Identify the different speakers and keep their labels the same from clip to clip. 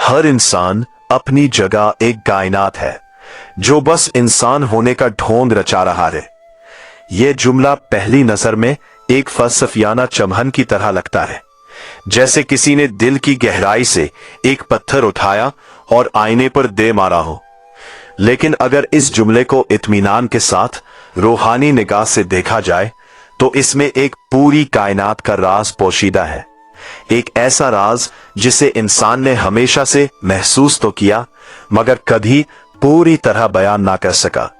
Speaker 1: हर इंसान अपनी जगह एक कायनात है जो बस इंसान होने का ढोंग रचा रहा है। यह जुमला पहली नजर में एक फलसफियाना चमहन की तरह लगता है, जैसे किसी ने दिल की गहराई से एक पत्थर उठाया और आईने पर दे मारा हो। लेकिन अगर इस जुमले को इत्मीनान के साथ रूहानी निगाह से देखा जाए तो इसमें एक पूरी कायनात का राज पोशीदा है। एक ऐसा राज जिसे इंसान ने हमेशा से महसूस तो किया मगर कभी पूरी तरह बयान ना कर सका।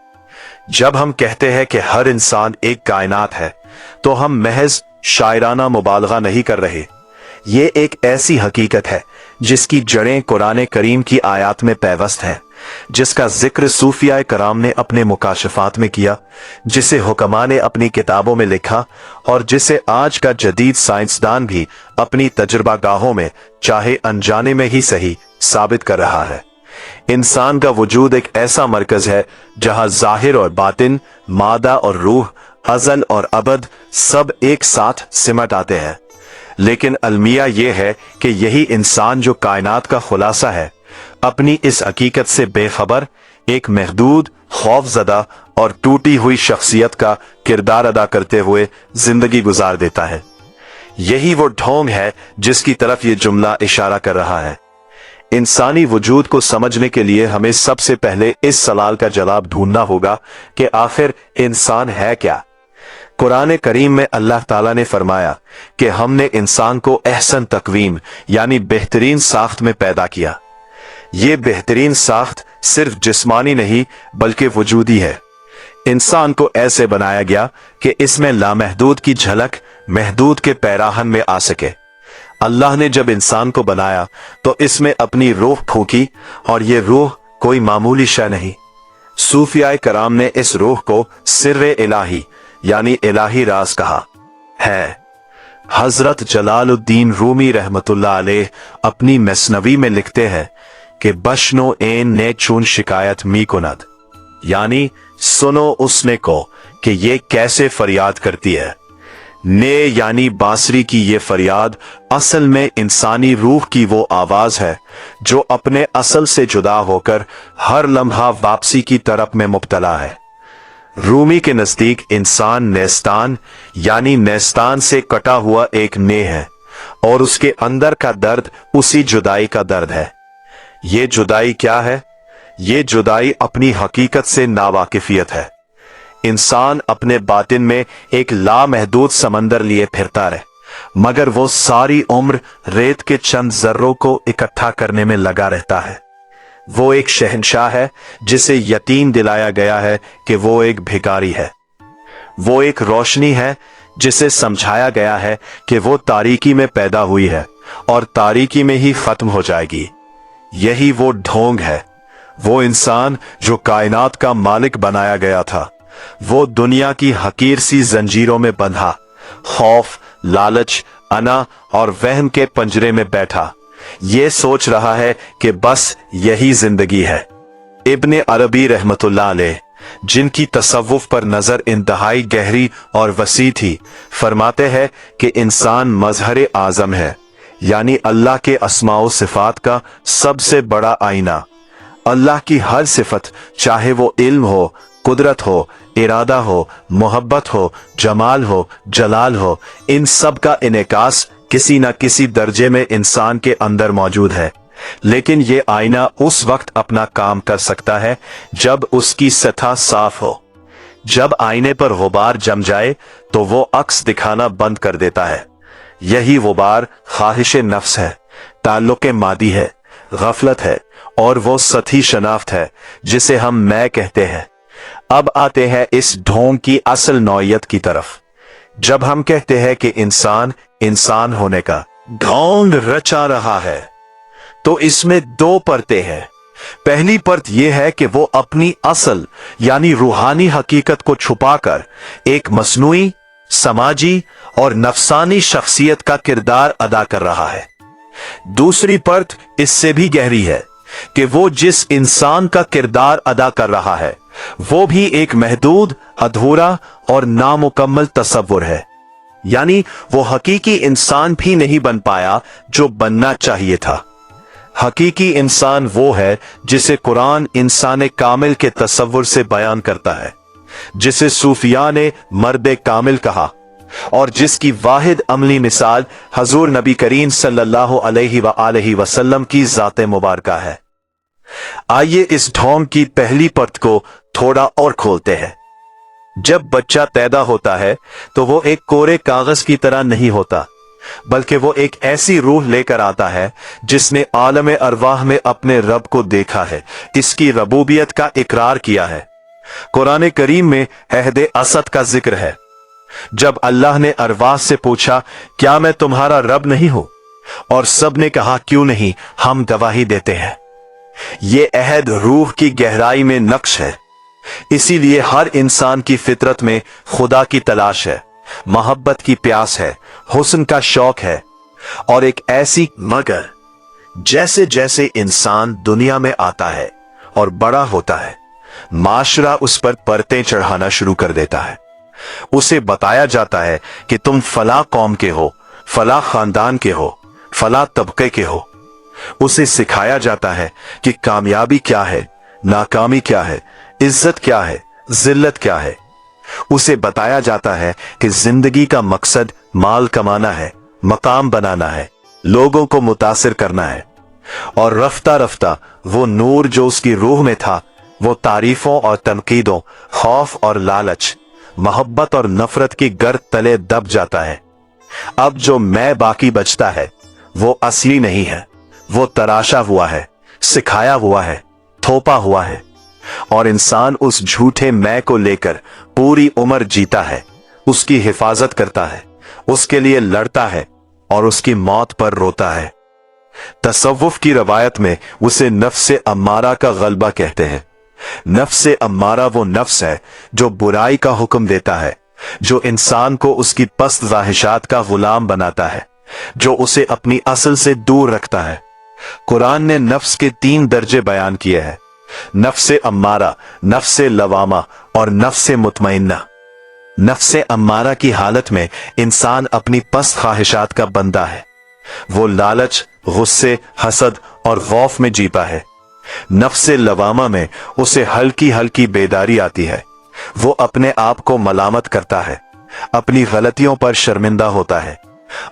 Speaker 1: जब हम कहते हैं कि हर इंसान एक कायनात है तो हम महज शायराना मुबालगा नहीं कर रहे। ये एक ऐसी हकीकत है जिसकी जड़ें कुरान करीम की आयत में पैवस्त हैं, जिसका जिक्र सूफिया कराम ने अपने मुकाशफात में किया, जिसे हुक्मा ने अपनी किताबों में लिखा और जिसे आज का जदीद साइंसदान भी अपनी तजुर्बागाहों में चाहे अनजाने में ही सही साबित कर रहा है। इंसान का वजूद एक ऐसा मरकज है जहां जाहिर और बातिन, मादा और रूह, अज़ल और अबद सब एक साथ सिमट आते हैं। लेकिन अलमिया यह है कि यही इंसान जो कायनात का खुलासा है, अपनी इस हकीकत से बेखबर एक महदूद, खौफजदा और टूटी हुई शख्सियत का किरदार अदा करते हुए जिंदगी गुजार देता है। यही वो ढोंग है जिसकी तरफ ये जुमला इशारा कर रहा है। इंसानी वजूद को समझने के लिए हमें सबसे पहले इस सवाल का जवाब ढूंढना होगा कि आखिर इंसान है क्या। कुरान करीम में अल्लाह ताला ने फरमाया कि हमने इंसान को अहसन तकवीम यानी बेहतरीन साख्त में पैदा किया। ये बेहतरीन साख्त सिर्फ जिस्मानी नहीं बल्कि वजूदी है। इंसान को ऐसे बनाया गया कि इसमें लामहदूद की झलक महदूद के पैराहन में आ सके। अल्लाह ने जब इंसान को बनाया तो इसमें अपनी रूह फूंकी और ये रूह कोई मामूली शय नहीं। सूफिया कराम ने इस रूह को सिर्रे इलाही यानी इलाही राज कहा है। हजरत जलालुद्दीन रूमी रहमतुल्लाह अलैह अपनी मसनवी में लिखते हैं कि बशनो एन ने चून शिकायत मी कुनद, यानी सुनो उसने को कि ये कैसे फरियाद करती है। ने यानी बांसुरी की ये फरियाद असल में इंसानी रूह की वो आवाज है जो अपने असल से जुदा होकर हर लम्हा वापसी की तरफ में मुब्तला है। रूमी के नजदीक इंसान नेस्तान यानी नेस्तान से कटा हुआ एक ने है और उसके अंदर का दर्द उसी जुदाई का दर्द है। ये जुदाई क्या है? ये जुदाई अपनी हकीकत से नावाकिफियत है। इंसान अपने बातिन में एक लामहदूद समंदर लिए फिरता रहे मगर वो सारी उम्र रेत के चंद जर्रों को इकट्ठा करने में लगा रहता है। वो एक शहंशाह है जिसे यकीन दिलाया गया है कि वो एक भिखारी है। वो एक रोशनी है जिसे समझाया गया है कि वो तारीकी में पैदा हुई है और तारीकी में ही खत्म हो जाएगी। यही वो ढोंग है। वो इंसान जो कायनात का मालिक बनाया गया था, वो दुनिया की हकीर सी जंजीरों में बंधा, खौफ, लालच, अना और वहम के पंजरे में बैठा, ये सोच रहा है कि बस यही जिंदगी है। इब्ने अरबी रहमतुल्लाह अलैह, जिनकी तसव्वुफ पर नजर इंतहाई गहरी और वसी थी, फरमाते हैं कि इंसान मजहर आजम है, यानी अल्लाह के अस्माओ सिफात का सबसे बड़ा आईना। अल्लाह की हर सिफत, चाहे वो इल्म हो, कुदरत हो, इरादा हो, मोहब्बत हो, जमाल हो, जलाल हो, इन सब का इनेकास किसी न किसी दर्जे में इंसान के अंदर मौजूद है। लेकिन ये आईना उस वक्त अपना काम कर सकता है जब उसकी सतह साफ हो। जब आईने पर गुबार जम जाए तो वो अक्स दिखाना बंद कर देता है। यही गुबार ख्वाहिश नफ्स है, ताल्लुक़ मादी है, गफलत है और वो सतही शनाख्त है जिसे हम मैं कहते हैं। अब आते हैं इस ढोंग की असल नौइयत की तरफ। जब हम कहते हैं कि इंसान इंसान होने का ढोंग रचा रहा है तो इसमें दो परतें हैं। पहली परत यह है कि वो अपनी असल यानी रूहानी हकीकत को छुपाकर एक मसनूई, समाजी और नफसानी शख्सियत का किरदार अदा कर रहा है। दूसरी परत इससे भी गहरी है कि वो जिस इंसान का किरदार अदा कर रहा है वो भी एक महदूद, अधूरा और नामुकम्मल तसव्वुर है, यानी वो हकीकी इंसान भी नहीं बन पाया जो बनना चाहिए था। हकीकी इंसान वो है जिसे कुरान इंसान कामिल के तसव्वुर से बयान करता है, जिसे सूफिया ने मर्द कामिल कहा और जिसकी वाहिद अमली मिसाल हजूर नबी करीम सल्लल्लाहु अलैहि वसल्लम की ज़ाते मुबारका है। आइए इस ढोंग की पहली परत को थोड़ा और खोलते हैं। जब बच्चा पैदा होता है तो वो एक कोरे कागज की तरह नहीं होता, बल्कि वो एक ऐसी रूह लेकर आता है जिसने आलम अरवाह में अपने रब को देखा है, इसकी रबूबियत का इकरार किया है। कुरान करीम में अहद असद का जिक्र है। जब अल्लाह ने अरवाह से पूछा, क्या मैं तुम्हारा रब नहीं हूं? और सब ने कहा, क्यों नहीं, हम गवाही देते हैं। ये अहद रूह की गहराई में नक्श है। इसीलिए हर इंसान की फितरत में खुदा की तलाश है, मोहब्बत की प्यास है, हुस्न का शौक है और एक ऐसी मगर जैसे जैसे इंसान दुनिया में आता है और बड़ा होता है, माशरा उस पर परतें चढ़ाना शुरू कर देता है। उसे बताया जाता है कि तुम फला कौम के हो, फला खानदान के हो, फला तबके के हो। उसे सिखाया जाता है कि कामयाबी क्या है, नाकामी क्या है, इज्जत क्या है, जिल्लत क्या है। उसे बताया जाता है कि जिंदगी का मकसद माल कमाना है, मकाम बनाना है, लोगों को मुतासिर करना है। और रफ्ता रफ्ता वो नूर जो उसकी रूह में था, वो तारीफों और तनकीदों, खौफ और लालच, मोहब्बत और नफरत की गर्त तले दब जाता है। अब जो मैं बाकी बचता है वो असली नहीं है, वो तराशा हुआ है, सिखाया हुआ है, थोपा हुआ है। और इंसान उस झूठे मैं को लेकर पूरी उम्र जीता है, उसकी हिफाजत करता है, उसके लिए लड़ता है और उसकी मौत पर रोता है। तसव्वुफ की रवायत में उसे नफ्से अम्मारा का गलबा कहते हैं। नफ्से अम्मारा वो नफ्स है जो बुराई का हुक्म देता है, जो इंसान को उसकी पस्त ख्वाहिशात का गुलाम बनाता है, जो उसे अपनी असल से दूर रखता है। कुरान ने नफ्स के 3 दर्जे बयान किए हैं: नफ्से अम्मारा, नफ्से लवामा और नफ्से मुतमइन्ना। नफ्से अम्मारा की हालत में इंसान अपनी पस्त ख्वाहिशात का बंदा है। वो लालच, गुस्से, हसद और खौफ में जीता है। नफ्से लवामा में उसे हल्की हल्की बेदारी आती है। वो अपने आप को मलामत करता है, अपनी गलतियों पर शर्मिंदा होता है।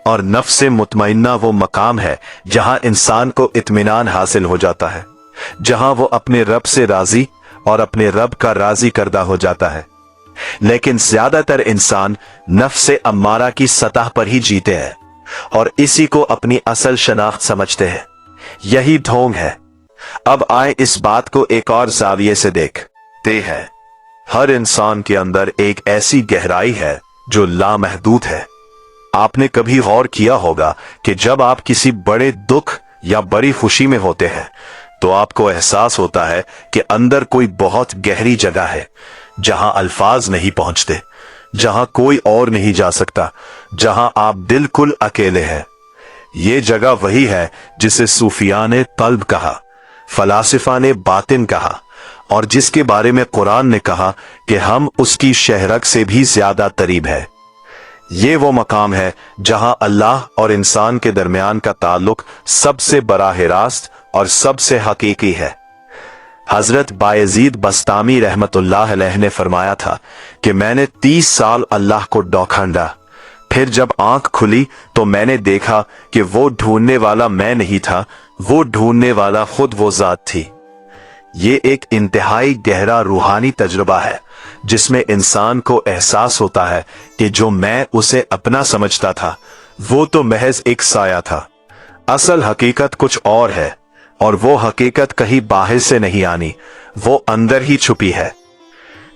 Speaker 1: और नफ्से मुतमइन्ना वो मकाम है जहां इंसान को इत्मीनान हासिल हो जाता है, जहां वो अपने रब से राजी और अपने रब का राजी करदा हो जाता है। लेकिन ज्यादातर इंसान नफ्से अम्मारा की सतह पर ही जीते हैं और इसी को अपनी असल शनाख्त समझते हैं। यही ढोंग है। अब आए इस बात को एक और जाविये से देखते हैं। हर इंसान के अंदर एक ऐसी गहराई है जो लामहदूद है। आपने कभी गौर किया होगा कि जब आप किसी बड़े दुख या बड़ी खुशी में होते हैं तो आपको एहसास होता है कि अंदर कोई बहुत गहरी जगह है जहां अल्फाज नहीं पहुंचते, जहां कोई और नहीं जा सकता, जहां आप बिल्कुल अकेले हैं। ये जगह वही है जिसे सूफिया ने कल्ब कहा, फलासिफा ने बातिन कहा और जिसके बारे में कुरान ने कहा कि हम उसकी शहरक से भी ज्यादा करीब है। ये वो मकाम है जहां अल्लाह और इंसान के दरमियान का ताल्लुक सबसे बराह रास्त और सबसे हकीकी है। हजरत बायजीद बस्तामी रहमतुल्लाह अलैह ने फरमाया था कि मैंने 30 साल अल्लाह को ढूंढा, फिर जब आंख खुली तो मैंने देखा कि वो ढूंढने वाला मैं नहीं था, वो ढूंढने वाला खुद वो जात थी। ये एक इंतहाई गहरा रूहानी तजुर्बा है जिसमें इंसान को एहसास होता है कि जो मैं उसे अपना समझता था वो तो महज एक साया था। असल हकीकत कुछ और है और वो हकीकत कहीं बाहर से नहीं आनी, वो अंदर ही छुपी है।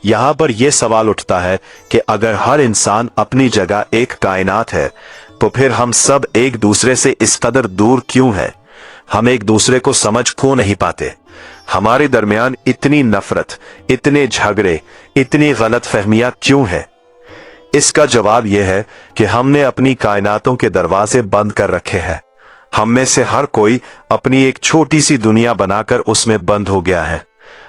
Speaker 1: यहां पर यह सवाल उठता है कि अगर हर इंसान अपनी जगह एक कायनात है तो फिर हम सब एक दूसरे से इस कदर दूर क्यों हैं? हम एक दूसरे को समझ क्यों नहीं पाते? हमारे दरमियान इतनी नफरत, इतने झगड़े, इतनी गलत फहमियां क्यों है? इसका जवाब यह है कि हमने अपनी कायनातों के दरवाजे बंद कर रखे हैं। हम में से हर कोई अपनी एक छोटी सी दुनिया बनाकर उसमें बंद हो गया है,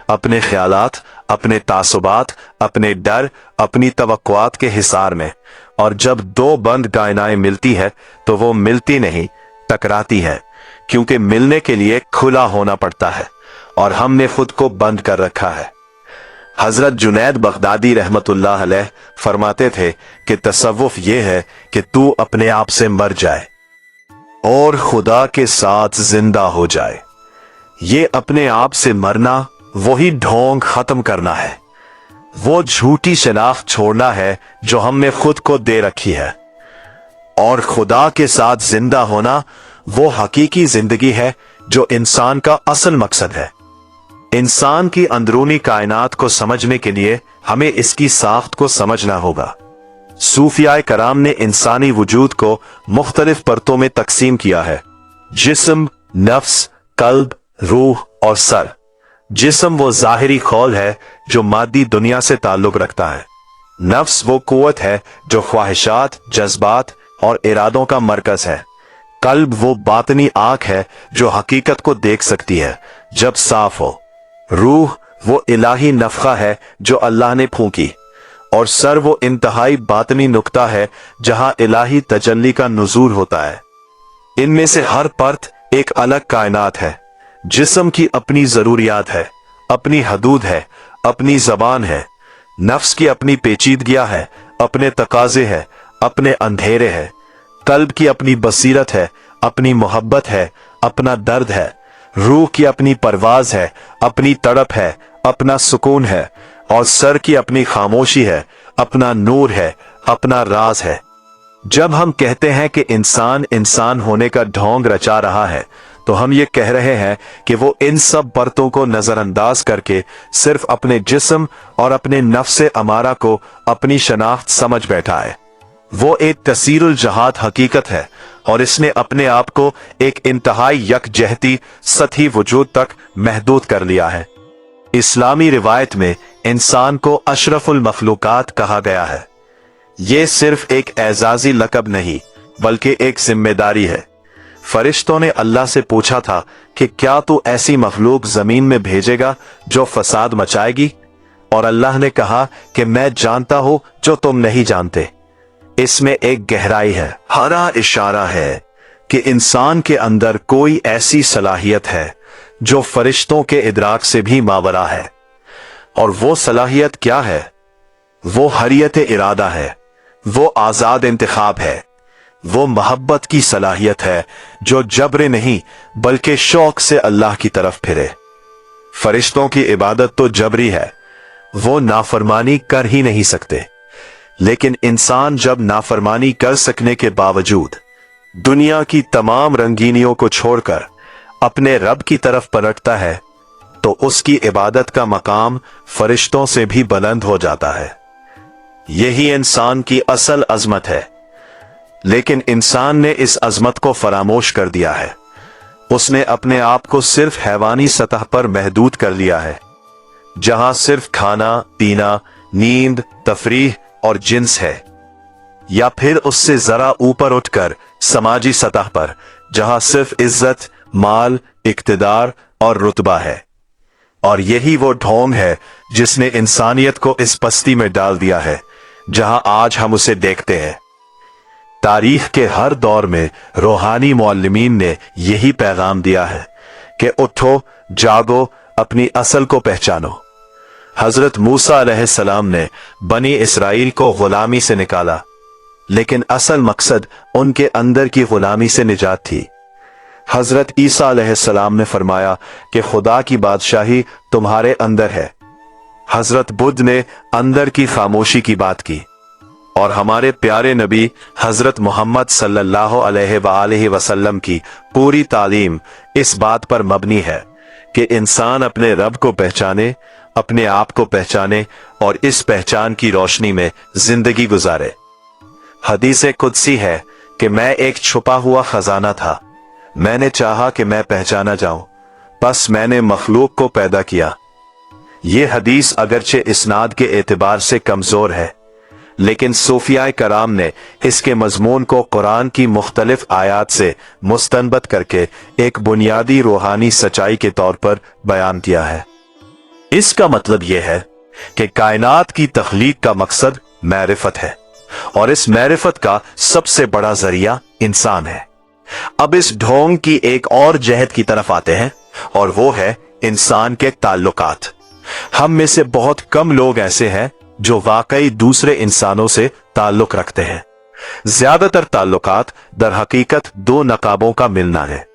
Speaker 1: अपने ख्यालात, अपने तासुबात, अपने डर, अपनी तवक्कुआत के हिसार में। और जब दो बंद कायनाएं मिलती है तो वो मिलती नहीं, टकराती है, क्योंकि मिलने के लिए खुला होना पड़ता है और हमने खुद को बंद कर रखा है। हजरत जुनैद बगदादी रहमतुल्लाह अलैह फरमाते थे कि तसव्वुफ ये है कि तू अपने आप से मर जाए और खुदा के साथ जिंदा हो जाए। ये अपने आप से मरना वही ढोंग खत्म करना है, वो झूठी शनाख्त छोड़ना है जो हमने खुद को दे रखी है। और खुदा के साथ जिंदा होना वो हकीकी जिंदगी है जो इंसान का असल मकसद है। इंसान की अंदरूनी कायनात को समझने के लिए हमें इसकी साख्त को समझना होगा। सूफियाए कराम ने इंसानी वजूद को मुख्तलिफ परतों में तकसीम किया है: जिस्म, नफ्स, कल्ब, रूह और सर। जिस्म वो जाहिरी खौल है जो मादी दुनिया से ताल्लुक रखता है। नफ्स वो कुव्वत है जो ख्वाहिशात, जज्बात और इरादों का मरकज है। कल्ब वो बातनी आंख है जो हकीकत को देख सकती है जब साफ हो। रूह वो इलाही नफखा है जो अल्लाह ने फूंकी। और सर वो इंतहाई बातनी नुक्ता है जहां इलाही तजल्ली का नुज़ूल होता है। इनमें से हर परत एक अलग कायनात है। जिस्म की अपनी जरूरियात है, अपनी हदूद है, अपनी जबान है। नफ्स की अपनी पेचीदगियां है, अपने तकाजे है, अपने अंधेरे है। कल्ब की अपनी बसीरत है, अपनी मोहब्बत है, अपना दर्द है। रूह की अपनी परवाज है, अपनी तड़प है, अपना सुकून है। और सर की अपनी खामोशी है, अपना नूर है, अपना राज है। जब हम कहते हैं कि इंसान इंसान होने का ढोंग रचा रहा है, तो हम ये कह रहे हैं कि वो इन सब परतों को नजरअंदाज करके सिर्फ अपने जिस्म और अपने नफ्स अमारा को अपनी शनाख्त समझ बैठा है। वो एक तसीरुल जहाद हकीकत है और इसने अपने आप को एक इंतहाई यकजहती सतही वजूद तक महदूद कर लिया है। इस्लामी रिवायत में इंसान को अशरफुल मखलूकात कहा गया है। ये सिर्फ एक एजाजी लकब नहीं बल्कि एक जिम्मेदारी है। फरिश्तों ने अल्लाह से पूछा था कि क्या तू ऐसी मखलूक जमीन में भेजेगा जो फसाद मचाएगी? और अल्लाह ने कहा कि मैं जानता हूं जो तुम नहीं जानते। इसमें एक गहराई है, हरा इशारा है कि इंसान के अंदर कोई ऐसी सलाहियत है जो फरिश्तों के इदराक से भी मावरा है। और वो सलाहियत क्या है? वो हरियत इरादा है, वो आजाद इंतखाब है, वो मोहब्बत की सलाहियत है जो जब्र नहीं बल्कि शौक से अल्लाह की तरफ फिरे। फरिश्तों की इबादत तो जबरी है, वो नाफरमानी कर ही नहीं सकते। लेकिन इंसान जब नाफरमानी कर सकने के बावजूद दुनिया की तमाम रंगीनियों को छोड़कर अपने रब की तरफ पलटता है, तो उसकी इबादत का मकाम फरिश्तों से भी बुलंद हो जाता है। यही इंसान की असल अजमत है। लेकिन इंसान ने इस अजमत को फरामोश कर दिया है। उसने अपने आप को सिर्फ हैवानी सतह पर महदूद कर लिया है, जहां सिर्फ खाना पीना, नींद, तफरीह और जिन्स है। या फिर उससे जरा ऊपर उठकर समाजी सतह पर, जहां सिर्फ इज्जत, माल, इक्तिदार और रुतबा है। और यही वो ढोंग है जिसने इंसानियत को इस पस्ती में डाल दिया है जहां आज हम उसे देखते हैं। तारीख के हर दौर में रूहानी मुअल्लिमीन ने यही पैगाम दिया है कि उठो, जागो, अपनी असल को पहचानो। हजरत मूसा अलैहिस्सलाम ने बनी इसराइल को गुलामी से निकाला, लेकिन असल मकसद उनके अंदर की गुलामी से निजात थी। हजरत ईसा अलैहिस्सलाम ने फरमाया कि खुदा की बादशाही तुम्हारे अंदर है। हजरत बुद्ध ने अंदर की खामोशी की बात की। और हमारे प्यारे नबी हजरत मोहम्मद सल्लल्लाहु अलैहि वसल्लम की पूरी तालीम इस बात पर मबनी है कि इंसान अपने रब को पहचाने, अपने आप को पहचाने और इस पहचान की रोशनी में जिंदगी गुजारे। हदीसे कुदसी है कि मैं एक छुपा हुआ खजाना था, मैंने चाहा कि मैं पहचाना जाऊं, बस मैंने मखलूक को पैदा किया। यह हदीस अगरचे इस्नाद के एतबार से कमजोर है, लेकिन सूफियाए कराम ने इसके मजमून को कुरान की मुख्तलिफ आयात से मुस्तनबत करके एक बुनियादी रूहानी सच्चाई के तौर पर बयान किया है। इसका मतलब यह है कि कायनात की तख्लीक का मकसद मैरिफत है और इस मैरिफत का सबसे बड़ा जरिया इंसान है। अब इस ढोंग की एक और जहत की तरफ आते हैं, और वो है इंसान के ताल्लुकात। हम में से बहुत कम लोग ऐसे हैं जो वाकई दूसरे इंसानों से ताल्लुक रखते हैं। ज्यादातर ताल्लुकात दर हकीकत दो नकाबों का मिलना है।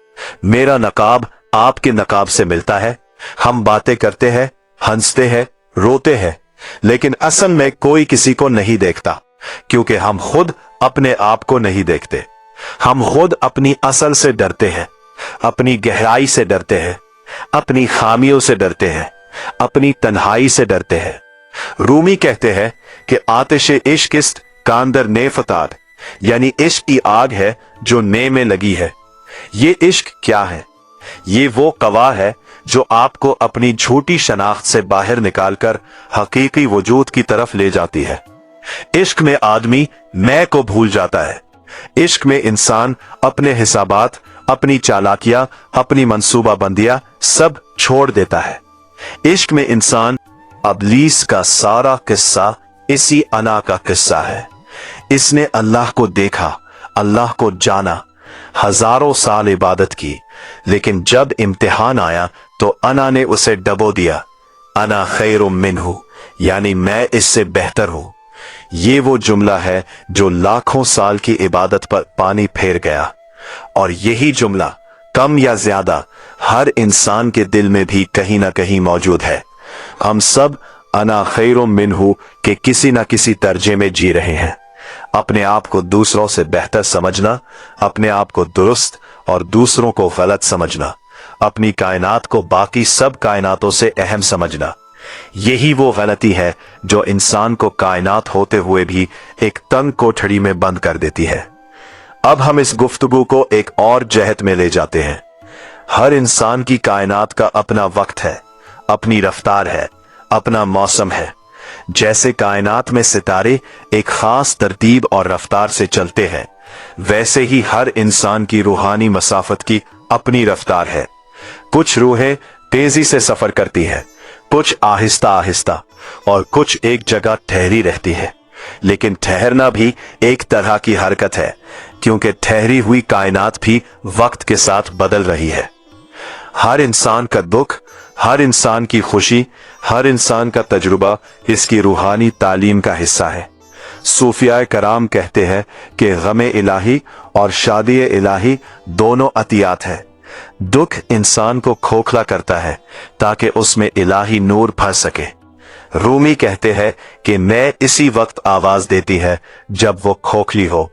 Speaker 1: मेरा नकाब आपके नकाब से मिलता है। हम बातें करते हैं, हंसते हैं, रोते हैं, लेकिन असल में कोई किसी को नहीं देखता, क्योंकि हम खुद अपने आप को नहीं देखते। हम खुद अपनी असल से डरते हैं, अपनी गहराई से डरते हैं, अपनी खामियों से डरते हैं, अपनी तन्हाई से डरते हैं। रूमी कहते हैं कि आतिश इश्किस्त कांदर ने फताद, यानी इश्क की आग है जो ने में लगी है। ये इश्क क्या है? ये वो कवा है जो आपको अपनी झूठी शनाख्त से बाहर निकालकर हकीकी वजूद की तरफ ले जाती है। इश्क में आदमी मैं को भूल जाता है। इश्क में इंसान अपने हिसाबात, अपनी चालाकियां, अपनी मंसूबाबंदियां सब छोड़ देता है। इश्क में इंसान अबलीस का सारा किस्सा इसी अना का किस्सा है। इसने अल्लाह को देखा, अल्लाह को जाना, हजारों साल इबादत की, लेकिन जब इम्तिहान आया तो अना ने उसे डबो दिया। अना खैरुम मिन्हु, यानी मैं इससे बेहतर हूं। ये वो जुमला है जो लाखों साल की इबादत पर पानी फेर गया, और यही जुमला कम या ज्यादा हर इंसान के दिल में भी कहीं ना कहीं मौजूद है। हम सब अना खैरुम मिन्हु के किसी ना किसी दर्जे में जी रहे हैं। अपने आप को दूसरों से बेहतर समझना, अपने आप को दुरुस्त और दूसरों को गलत समझना, अपनी कायनात को बाकी सब कायनातों से अहम समझना, यही वो गलती है जो इंसान को कायनात होते हुए भी एक तंग कोठड़ी में बंद कर देती है। अब हम इस गुफ्तगू को एक और जहत में ले जाते हैं। हर इंसान की कायनात का अपना वक्त है, अपनी रफ्तार है, अपना मौसम है। जैसे कायनात में सितारे एक खास तरतीब और रफ्तार से चलते हैं, वैसे ही हर इंसान की रूहानी मसाफत की अपनी रफ्तार है। कुछ रूहें तेजी से सफर करती है, कुछ आहिस्ता आहिस्ता, और कुछ एक जगह ठहरी रहती है। लेकिन ठहरना भी एक तरह की हरकत है, क्योंकि ठहरी हुई कायनात भी वक्त के साथ बदल रही है। हर इंसान का दुख, हर इंसान की खुशी, हर इंसान का तजुर्बा इसकी रूहानी तालीम का हिस्सा है। सूफियाए कराम कहते हैं कि गमे इलाही और शादी इलाही दोनों अतियात है। दुख इंसान को खोखला करता है ताकि उसमें इलाही नूर भर सके। रूमी कहते हैं कि नए इसी वक्त आवाज देती है जब वो खोखली हो।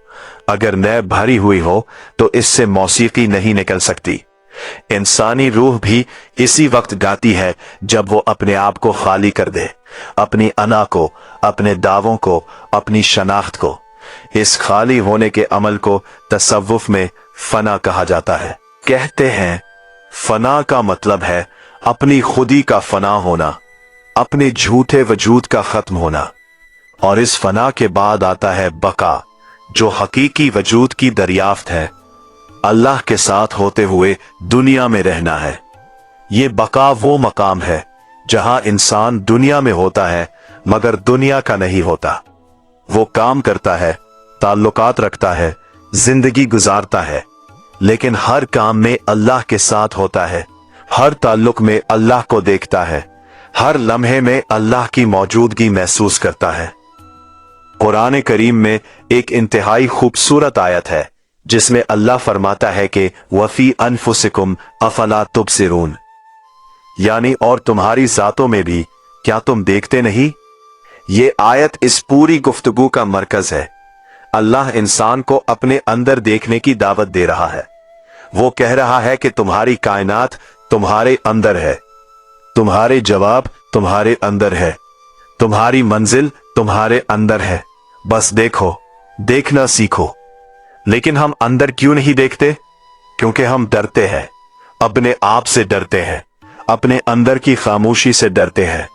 Speaker 1: अगर नए भरी हुई हो तो इससे मौसीकी नहीं निकल सकती। इंसानी रूह भी इसी वक्त गाती है जब वो अपने आप को खाली कर दे, अपनी अना को, अपने दावों को, अपनी शनाख्त को। इस खाली होने के अमल को तसव्वुफ में फना कहा जाता है। कहते हैं फना का मतलब है अपनी खुदी का फना होना, अपने झूठे वजूद का खत्म होना। और इस फना के बाद आता है बका, जो हकीकी वजूद की दरियाफ्त है, अल्लाह के साथ होते हुए दुनिया में रहना है। ये बका वो मकाम है जहां इंसान दुनिया में होता है मगर दुनिया का नहीं होता। वो काम करता है, ताल्लुकात रखता है, जिंदगी गुजारता है, लेकिन हर काम में अल्लाह के साथ होता है, हर ताल्लुक में अल्लाह को देखता है, हर लम्हे में अल्लाह की मौजूदगी महसूस करता है। कुरान करीम में एक इंतहाई खूबसूरत आयत है जिसमें अल्लाह फरमाता है कि वफी अनफुसिकुम अफला तुबसिरून, यानी और तुम्हारी जातों में भी क्या तुम देखते नहीं। ये आयत इस पूरी गुफ्तगू का मरकज है। अल्लाह इंसान को अपने अंदर देखने की दावत दे रहा है। वो कह रहा है कि तुम्हारी कायनात तुम्हारे अंदर है, तुम्हारे जवाब तुम्हारे अंदर है, तुम्हारी मंजिल तुम्हारे अंदर है। बस देखो, देखना सीखो। लेकिन हम अंदर क्यों नहीं देखते? क्योंकि हम डरते हैं, अपने आप से डरते हैं, अपने अंदर की खामोशी से डरते हैं।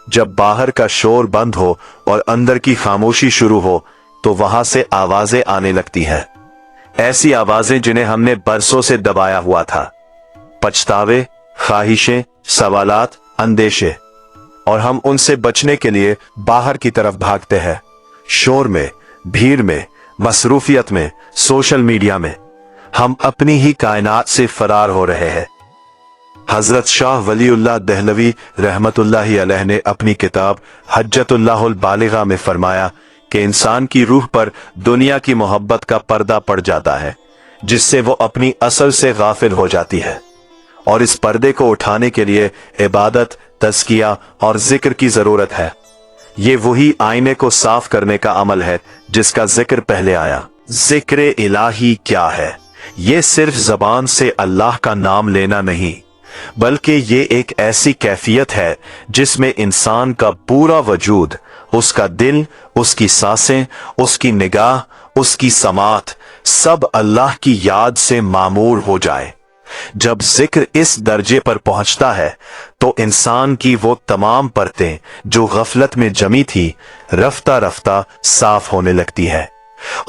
Speaker 1: जब बाहर का शोर बंद हो और अंदर की खामोशी शुरू हो तो वहां से आवाजें आने लगती हैं। ऐसी आवाजें जिन्हें हमने बरसों से दबाया हुआ था। पछतावे, ख्वाहिशें, सवालात, अंदेशे, और हम उनसे बचने के लिए बाहर की तरफ भागते हैं। शोर में, भीड़ में, मसरूफियत में, सोशल मीडिया में। हम अपनी ही कायनात से फरार हो रहे हैं। हजरत शाह वलीउल्लाह दहलवी रहमतुल्लाहि अलैह ने अपनी किताब हज्जतुल्लाहुल बालिगा में फरमाया कि इंसान की रूह पर दुनिया की मोहब्बत का पर्दा पड़ जाता है, जिससे वो अपनी असल से गाफिल हो जाती है, और इस पर्दे को उठाने के लिए इबादत, तज़किया और जिक्र की जरूरत है। ये वही आईने को साफ करने का अमल है जिसका जिक्र पहले आया। जिक्र इलाही क्या है? ये सिर्फ जबान से अल्लाह का नाम लेना नहीं, बल्कि ये एक ऐसी कैफियत है जिसमें इंसान का पूरा वजूद, उसका दिल, उसकी सांसें, उसकी निगाह, उसकी समात, सब अल्लाह की याद से मामूर हो जाए। जब जिक्र इस दर्जे पर पहुंचता है तो इंसान की वो तमाम परतें जो गफलत में जमी थी, रफ्ता रफ्ता साफ होने लगती है,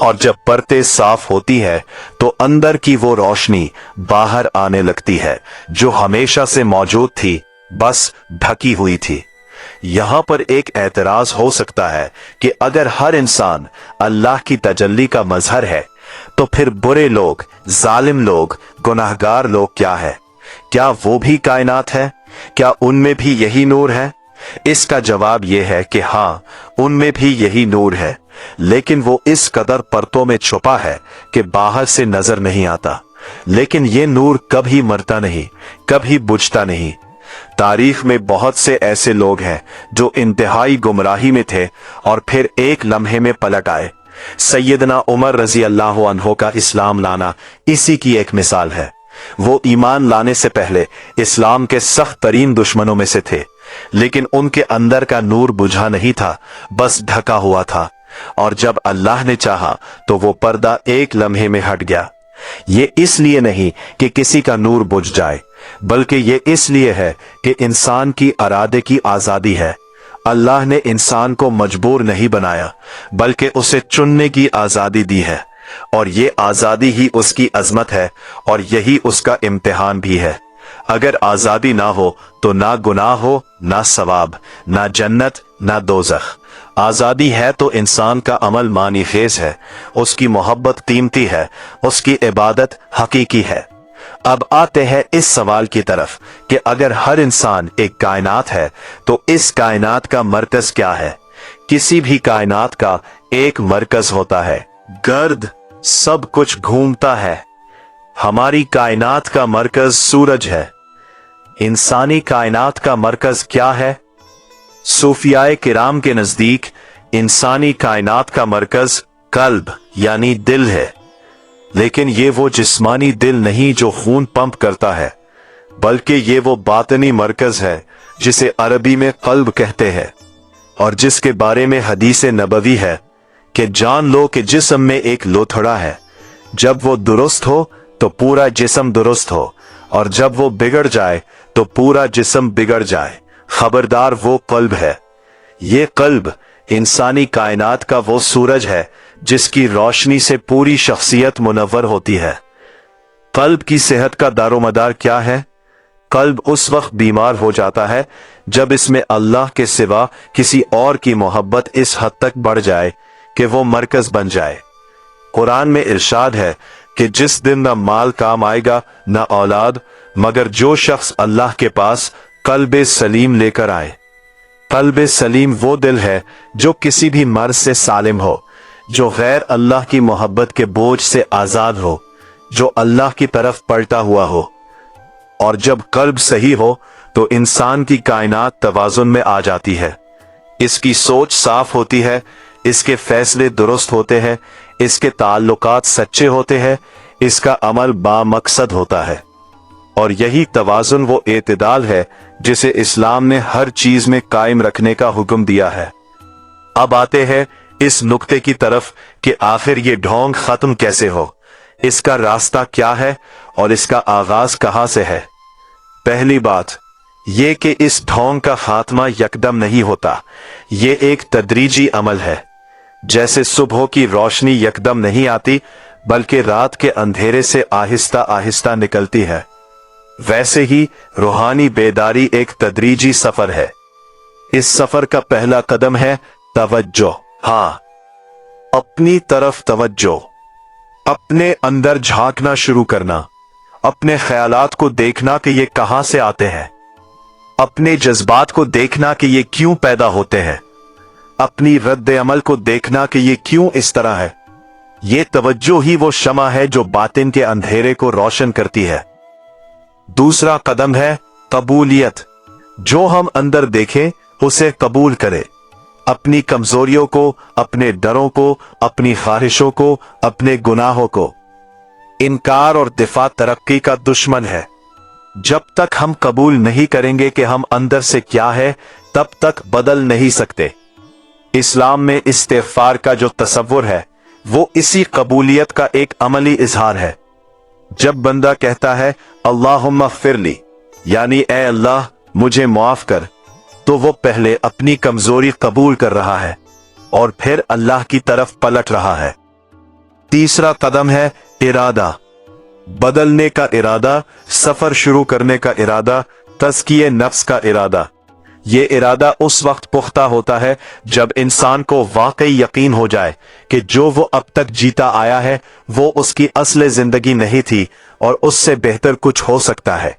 Speaker 1: और जब परतें साफ होती है तो अंदर की वो रोशनी बाहर आने लगती है जो हमेशा से मौजूद थी, बस ढकी हुई थी। यहां पर एक एतराज हो सकता है कि अगर हर इंसान अल्लाह की तजल्ली का मजहर है तो फिर बुरे लोग, जालिम लोग, गुनाहगार लोग क्या है? क्या वो भी कायनात है? क्या उनमें भी यही नूर है? इसका जवाब यह है कि हाँ, उनमें भी यही नूर है, लेकिन वो इस कदर परतों में छुपा है कि बाहर से नजर नहीं आता। लेकिन ये नूर कभी मरता नहीं, कभी बुझता नहीं। तारीख में बहुत से ऐसे लोग हैं जो इंतहाई गुमराही में थे और फिर एक लम्हे में पलट आए। सैयदना उमर रजी अल्लाह अन्हो का इस्लाम लाना इसी की एक मिसाल है। वो ईमान लाने से पहले इस्लाम के सख्त तरीन दुश्मनों में से थे, लेकिन उनके अंदर का नूर बुझा नहीं था, बस ढका हुआ था, और जब अल्लाह ने चाहा तो वो पर्दा एक लम्हे में हट गया। ये इसलिए नहीं कि किसी का नूर बुझ जाए, बल्कि ये इसलिए है कि इंसान की इरादे की आजादी है। अल्लाह ने इंसान को मजबूर नहीं बनाया, बल्कि उसे चुनने की आजादी दी है, और ये आजादी ही उसकी अजमत है और यही उसका इम्तिहान भी है। अगर आजादी ना हो तो ना गुनाह हो, ना सवाब, ना जन्नत, ना दोज़ख। आजादी है तो इंसान का अमल मानी खेज है, उसकी मोहब्बत कीमती है, उसकी इबादत हकीकी है। अब आते हैं इस सवाल की तरफ कि अगर हर इंसान एक कायनात है तो इस कायनात का मरकज क्या है? किसी भी कायनात का एक मरकज होता है, गर्द सब कुछ घूमता है। हमारी कायनात का मरकज सूरज है। इंसानी कायनात का मरकज क्या है? सूफियाए किराम के नजदीक इंसानी कायनात का मरकज कल्ब यानी दिल है, लेकिन ये वो जिस्मानी दिल नहीं जो खून पंप करता है, बल्कि ये वो बातनी मरकज है जिसे अरबी में कल्ब कहते हैं, और जिसके बारे में हदीस नबवी है कि जान लो कि जिस्म में एक लोथड़ा है, जब वो दुरुस्त हो तो पूरा जिस्म दुरुस्त हो, और जब वो बिगड़ जाए तो पूरा जिस्म बिगड़ जाए। खबरदार, वो कल्ब है। ये कल्ब इंसानी कायनात का वो सूरज है जिसकी रोशनी से पूरी शख्सियत मुनव्वर होती है। कल्ब की सेहत का दारोमदार क्या है? कल्ब उस वक्त बीमार हो जाता है जब इसमें अल्लाह के सिवा किसी और की मोहब्बत इस हद तक बढ़ जाए कि वो मरकज बन जाए। कुरान में इरशाद है कि जिस दिन न माल काम आएगा न औलाद, मगर जो शख्स अल्लाह के पास कल्ब सलीम लेकर आए। कल्ब सलीम वो दिल है जो किसी भी मर्ज से सालिम हो, जो गैर अल्लाह की मोहब्बत के बोझ से आजाद हो, जो अल्लाह की तरफ पलटा हुआ हो। और जब कल्ब सही हो तो इंसान की कायनात तवाजुन में आ जाती है। इसकी सोच साफ होती है, इसके फैसले दुरुस्त होते हैं, इसके ताल्लुकात सच्चे होते हैं, इसका अमल बामकसद होता है। और यही तवाजुन वो एतदाल है जिसे इस्लाम ने हर चीज में कायम रखने का हुक्म दिया है। अब आते हैं इस नुक्ते की तरफ कि आखिर ये ढोंग खत्म कैसे हो, इसका रास्ता क्या है और इसका आगाज कहां से है। पहली बात ये कि इस ढोंग का खात्मा यकदम नहीं होता, ये एक तदरीजी अमल है। जैसे सुबह की रोशनी यकदम नहीं आती, बल्कि रात के अंधेरे से आहिस्ता आहिस्ता निकलती है, वैसे ही रूहानी बेदारी एक तदरीजी सफर है। इस सफर का पहला कदम है तवज्जो। हाँ, अपनी तरफ तवज्जो। अपने अंदर झांकना शुरू करना, अपने ख्यालात को देखना कि ये कहां से आते हैं, अपने जज्बात को देखना कि ये क्यों पैदा होते हैं, अपनी रद्द अमल को देखना कि ये क्यों इस तरह है। ये तवज्जो ही वो शमा है जो बातिन के अंधेरे को रोशन करती है। दूसरा कदम है कबूलियत। जो हम अंदर देखें उसे कबूल करें। अपनी कमजोरियों को, अपने डरों को, अपनी ख्वाहिशों को, अपने गुनाहों को। इनकार और दिफा तरक्की का दुश्मन है। जब तक हम कबूल नहीं करेंगे कि हम अंदर से क्या है, तब तक बदल नहीं सकते। इस्लाम में इस्तिग़फ़ार का जो तसव्वुर है वो इसी कबूलियत का एक अमली इजहार है। जब बंदा कहता है अल्लाहुम्मा फ़िरली, यानी ए अल्लाह मुझे माफ कर, तो वो पहले अपनी कमजोरी कबूल कर रहा है और फिर अल्लाह की तरफ पलट रहा है। तीसरा कदम है इरादा। बदलने का इरादा, सफर शुरू करने का इरादा, तज़किये नफ्स का इरादा। ये इरादा उस वक्त पुख्ता होता है जब इंसान को वाकई यकीन हो जाए कि जो वो अब तक जीता आया है वो उसकी असली जिंदगी नहीं थी और उससे बेहतर कुछ हो सकता है।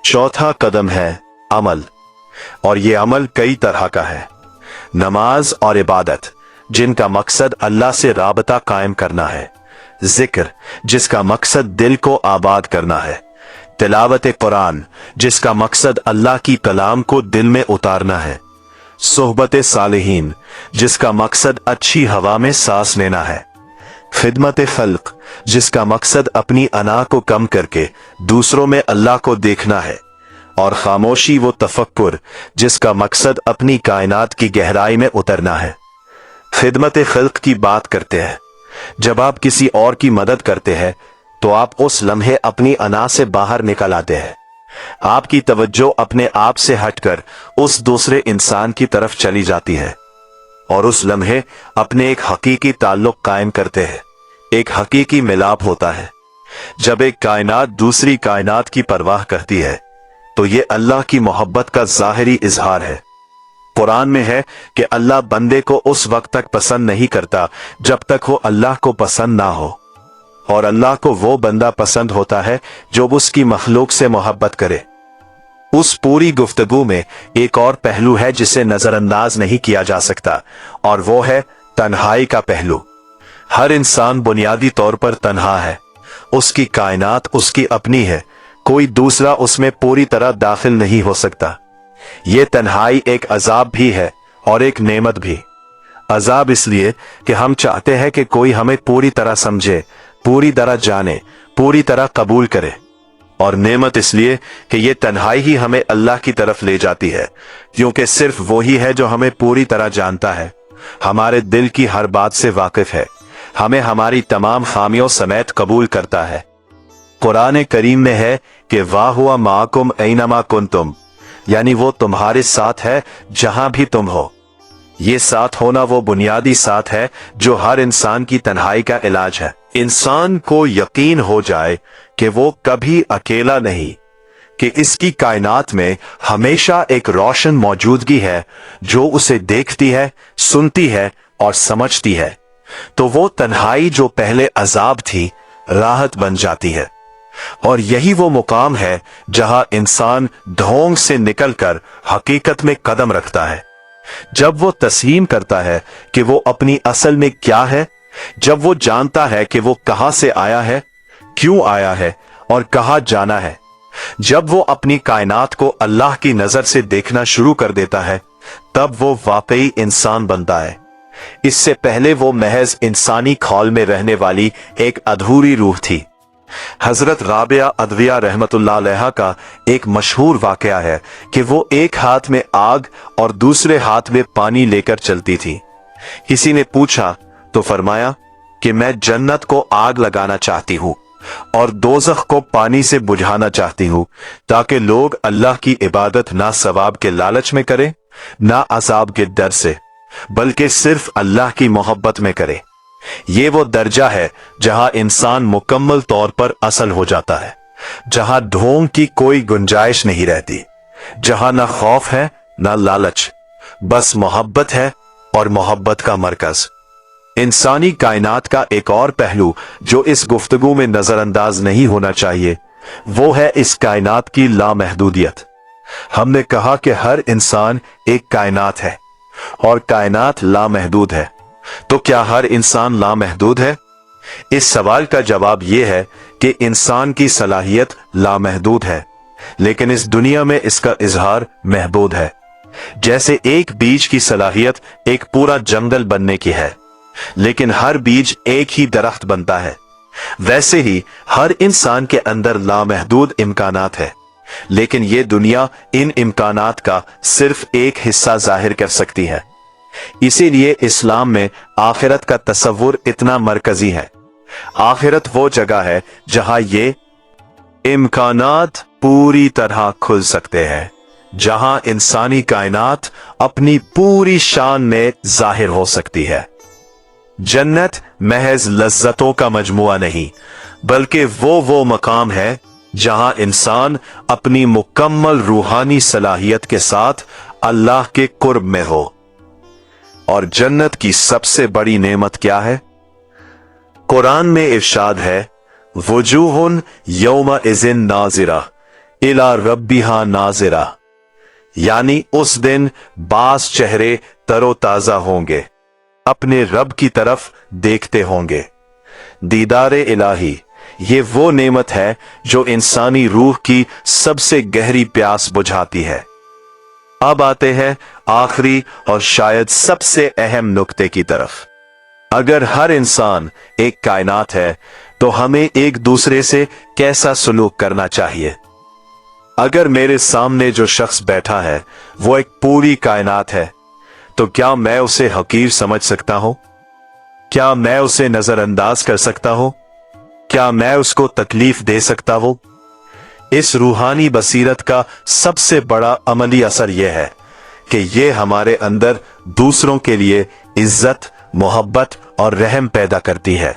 Speaker 1: चौथा कदम है अमल, और ये अमल कई तरह का है। नमाज और इबादत, जिनका मकसद अल्लाह से राबता कायम करना है। जिक्र, जिसका मकसद दिल को आबाद करना है। तिलावत कुरान, जिसका मकसद अल्लाह की कलाम को दिल में उतारना है। सोहबत सालिहीन, जिसका मकसद अच्छी हवा में सांस लेना है। खिदमत खल्क, जिसका मकसद अपनी अना को कम करके दूसरों में अल्लाह को देखना है। और खामोशी वो तफक्कुर, जिसका मकसद अपनी कायनात की गहराई में उतरना है। खिदमत खल्क की बात करते हैं। जब आप किसी और की मदद करते हैं तो आप उस लम्हे अपनी अना से बाहर निकल आते हैं। आपकी तवज्जो अपने आप से हटकर उस दूसरे इंसान की तरफ चली जाती है और उस लम्हे अपने एक हकीकी ताल्लुक कायम करते हैं। एक हकीकी मिलाप होता है। जब एक कायनात दूसरी कायनात की परवाह करती है तो ये अल्लाह की मोहब्बत का जाहिरी इजहार है। कुरान में है कि अल्लाह बंदे को उस वक्त तक पसंद नहीं करता जब तक वो अल्लाह को पसंद ना हो, और अल्लाह को वो बंदा पसंद होता है जो उसकी मखलूक से मोहब्बत करे। उस पूरी गुफ्तगू में एक और पहलू है जिसे नजरअंदाज नहीं किया जा सकता, और वो है तन्हाई का पहलू। हर इंसान बुनियादी तौर पर तन्हा है। उसकी कायनात उसकी अपनी है, कोई दूसरा उसमें पूरी तरह दाखिल नहीं हो सकता। ये तन्हाई एक अजाब भी है और एक नेमत भी। अजाब इसलिए कि हम चाहते हैं कि कोई हमें पूरी तरह समझे, पूरी तरह जाने, पूरी तरह कबूल करे, और नेमत इसलिए कि ये तन्हाई ही हमें अल्लाह की तरफ ले जाती है, क्योंकि सिर्फ वही है जो हमें पूरी तरह जानता है, हमारे दिल की हर बात से वाकिफ है, हमें हमारी तमाम खामियों समेत कबूल करता है। कुरान करीम में है कि वाह हुआ माकुम ऐनमा कुंतुम, यानी वो तुम्हारे साथ है जहां भी तुम हो। ये साथ होना वो बुनियादी साथ है जो हर इंसान की तन्हाई का इलाज है। इंसान को यकीन हो जाए कि वो कभी अकेला नहीं, कि इसकी कायनात में हमेशा एक रोशन मौजूदगी है जो उसे देखती है, सुनती है और समझती है, तो वो तन्हाई जो पहले अजाब थी राहत बन जाती है। और यही वो मुकाम है जहां इंसान ढोंग से निकलकर हकीकत में कदम रखता है। जब वो तस्लीम करता है कि वो अपनी असल में क्या है, जब वो जानता है कि वो कहां से आया है, क्यों आया है और कहां जाना है, जब वो अपनी कायनात को अल्लाह की नजर से देखना शुरू कर देता है, तब वो वाकई इंसान बनता है। इससे पहले वो महज इंसानी खौल में रहने वाली एक अधूरी रूह थी। हजरत राबिया अदविया रहमतुल्लाह अलैहा का एक मशहूर वाकया है कि वो एक हाथ में आग और दूसरे हाथ में पानी लेकर चलती थी। किसी ने पूछा तो फरमाया कि मैं जन्नत को आग लगाना चाहती हूँ और दोज़ख को पानी से बुझाना चाहती हूँ, ताकि लोग अल्लाह की इबादत ना सवाब के लालच में करें, ना अजाब के डर से, बल्कि सिर्फ अल्लाह की मोहब्बत में करे। ये वो दर्जा है जहां इंसान मुकम्मल तौर पर असल हो जाता है, जहां ढोंग की कोई गुंजाइश नहीं रहती, जहां ना खौफ है ना लालच, बस मोहब्बत है और मोहब्बत का मरकज। इंसानी कायनात का एक और पहलू जो इस गुफ्तगू में नजरअंदाज नहीं होना चाहिए, वो है इस कायनात की लामहदूदियत। हमने कहा कि हर इंसान एक कायनात है और कायनात लामहदूद है, तो क्या हर इंसान लामहदूद है? इस सवाल का जवाब यह है कि इंसान की सलाहियत लामहदूद है, लेकिन इस दुनिया में इसका इजहार महदूद है। जैसे एक बीज की सलाहियत एक पूरा जंगल बनने की है, लेकिन हर बीज एक ही दरख्त बनता है, वैसे ही हर इंसान के अंदर लामहदूद इम्कानात है, लेकिन ये दुनिया इन इम्कानात का सिर्फ एक हिस्सा जाहिर कर सकती है। इसीलिए इस्लाम में आखिरत का तस्वुर इतना मरकजी है। आखिरत वो जगह है जहां ये इम्कानात पूरी तरह खुल सकते हैं, जहां इंसानी कायनात अपनी पूरी शान में जाहिर हो सकती है। जन्नत महज लज्जतों का मजमुआ नहीं, बल्कि वो मकाम है जहां इंसान अपनी मुकम्मल रूहानी सलाहियत के साथ अल्लाह के कुर्ब में हो। और जन्नत की सबसे बड़ी नेमत क्या है? कुरान में इरशाद है, वजूहुन यौमा इज़िन नाज़िरा इला रब्बिहा नाज़िरा, यानी उस दिन बास चेहरे तरोताजा होंगे, अपने रब की तरफ देखते होंगे। दीदारे इलाही, ये वो नेमत है जो इंसानी रूह की सबसे गहरी प्यास बुझाती है। अब आते हैं आखिरी और शायद सबसे अहम नुक्ते की तरफ। अगर हर इंसान एक कायनात है तो हमें एक दूसरे से कैसा सलूक करना चाहिए? अगर मेरे सामने जो शख्स बैठा है वो एक पूरी कायनात है, तो क्या मैं उसे हकीर समझ सकता हूं? क्या मैं उसे नजरअंदाज कर सकता हूं? क्या मैं उसको तकलीफ दे सकता हूं? इस रूहानी बसीरत का सबसे बड़ा अमली असर यह है कि यह हमारे अंदर दूसरों के लिए इज्जत, मोहब्बत और रहम पैदा करती है।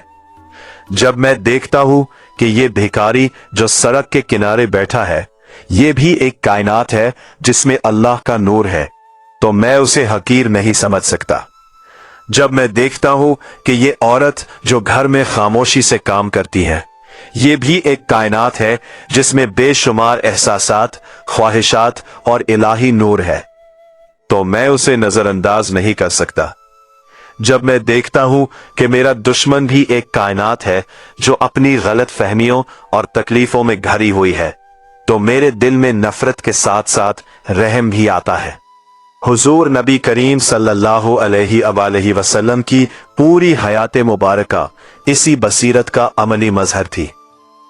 Speaker 1: जब मैं देखता हूं कि यह भिखारी जो सड़क के किनारे बैठा है, यह भी एक कायनात है जिसमें अल्लाह का नूर है, तो मैं उसे हकीर नहीं समझ सकता। जब मैं देखता हूं कि ये औरत जो घर में खामोशी से काम करती है, ये भी एक कायनात है जिसमें बेशुमार एहसासात, ख्वाहिशात और इलाही नूर है, तो मैं उसे नजरअंदाज नहीं कर सकता। जब मैं देखता हूं कि मेरा दुश्मन भी एक कायनात है जो अपनी गलत फहमियों और तकलीफों में घिरी हुई है, तो मेरे दिल में नफरत के साथ साथ रहम भी आता है। हुजूर नबी करीम सल्लल्लाहु अलैहि वसल्लम की पूरी हयात मुबारका इसी बसीरत का अमली मजहर थी।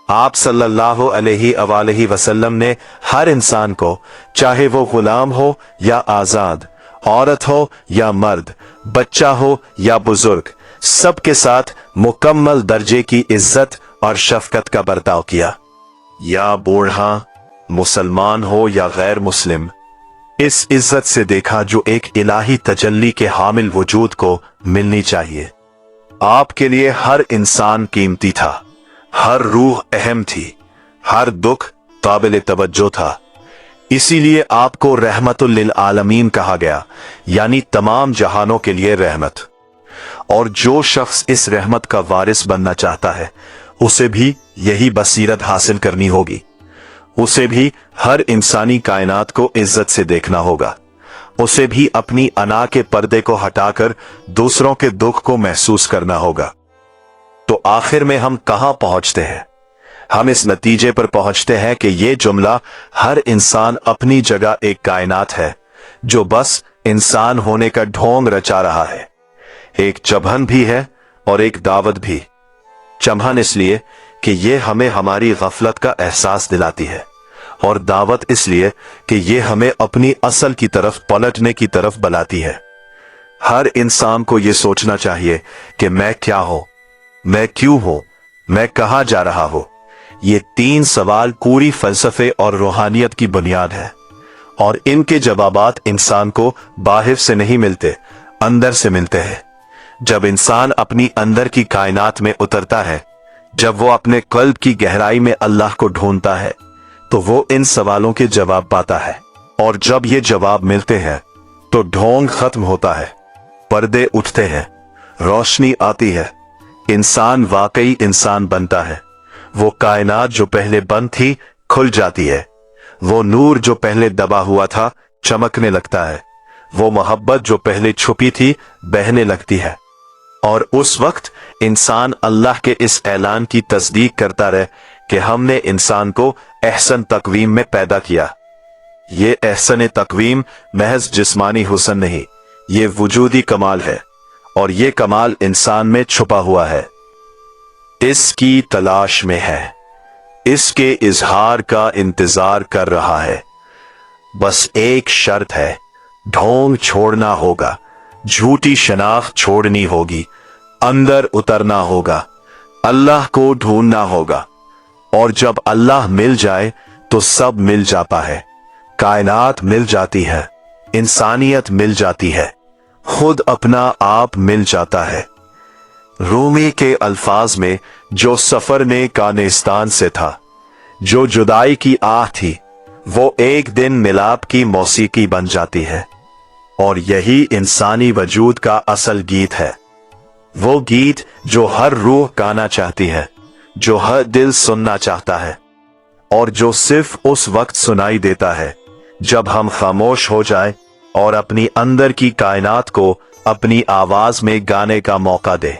Speaker 1: आप सल्लल्लाहु अलैहि वसल्लम ने हर इंसान को, चाहे वो गुलाम हो या आजाद, औरत हो या मर्द, बच्चा हो या बुजुर्ग, सबके साथ मुकम्मल दर्जे की इज्जत और शफकत का बर्ताव किया। या बूढ़ा, मुसलमान हो या गैर मुस्लिम, इस इज्जत से देखा जो एक इलाही तजल्ली के हामिल वजूद को मिलनी चाहिए। आपके लिए हर इंसान कीमती था, हर रूह अहम थी, हर दुख काबिल तवज्जो था। इसीलिए आपको रहमतुल लिल आलमीन कहा गया, यानी तमाम जहानों के लिए रहमत। और जो शख्स इस रहमत का वारिस बनना चाहता है, उसे भी यही बसीरत हासिल करनी होगी। उसे भी हर इंसानी कायनात को इज्जत से देखना होगा। उसे भी अपनी अना के पर्दे को हटाकर दूसरों के दुख को महसूस करना होगा। तो आखिर में हम कहां पहुंचते हैं? हम इस नतीजे पर पहुंचते हैं कि यह जुमला हर इंसान अपनी जगह एक कायनात है जो बस इंसान होने का ढोंग रचा रहा है। एक चुभन भी है और एक दावत भी। चुभन इसलिए कि यह हमें हमारी गफलत का एहसास दिलाती है, और दावत इसलिए कि यह हमें अपनी असल की तरफ पलटने की तरफ बुलाती है। हर इंसान को यह सोचना चाहिए कि मैं क्या हूं, मैं क्यों हूं, मैं कहां जा रहा हूं। ये 3 सवाल पूरी फलसफे और रूहानियत की बुनियाद है, और इनके जवाबात इंसान को बाहर से नहीं मिलते, अंदर से मिलते हैं। जब इंसान अपनी अंदर की कायनात में उतरता है, जब वो अपने कल्ब की गहराई में अल्लाह को ढूंढता है, तो वो इन सवालों के जवाब पाता है। और जब ये जवाब मिलते हैं तो ढोंग खत्म होता है, पर्दे उठते हैं, रोशनी आती है, इंसान वाकई इंसान बनता है। वो कायनात जो पहले बंद थी खुल जाती है, वो नूर जो पहले दबा हुआ था चमकने लगता है, वो मोहब्बत जो पहले छुपी थी बहने लगती है। और उस वक्त इंसान अल्लाह के इस ऐलान की तस्दीक करता रहे कि हमने इंसान को एहसन तकवीम में पैदा किया। ये एहसन तकवीम महज जिस्मानी हुस्न नहीं, ये वजूदी कमाल है, और ये कमाल इंसान में छुपा हुआ है, इसकी तलाश में है, इसके इजहार का इंतजार कर रहा है। बस एक शर्त है, ढोंग छोड़ना होगा, झूठी शनाख्त छोड़नी होगी, अंदर उतरना होगा, अल्लाह को ढूंढना होगा। और जब अल्लाह मिल जाए तो सब मिल जाता है, कायनात मिल जाती है, इंसानियत मिल जाती है, खुद अपना आप मिल जाता है। रूमी के अल्फाज में, जो सफर ने कानिस्तान से था, जो जुदाई की आह थी, वो एक दिन मिलाप की मौसीकी बन जाती है। और यही इंसानी वजूद का असल गीत है, वो गीत जो हर रूह गाना चाहती है, जो हर दिल सुनना चाहता है, और जो सिर्फ उस वक्त सुनाई देता है जब हम खामोश हो जाए और अपनी अंदर की कायनात को अपनी आवाज में गाने का मौका दे।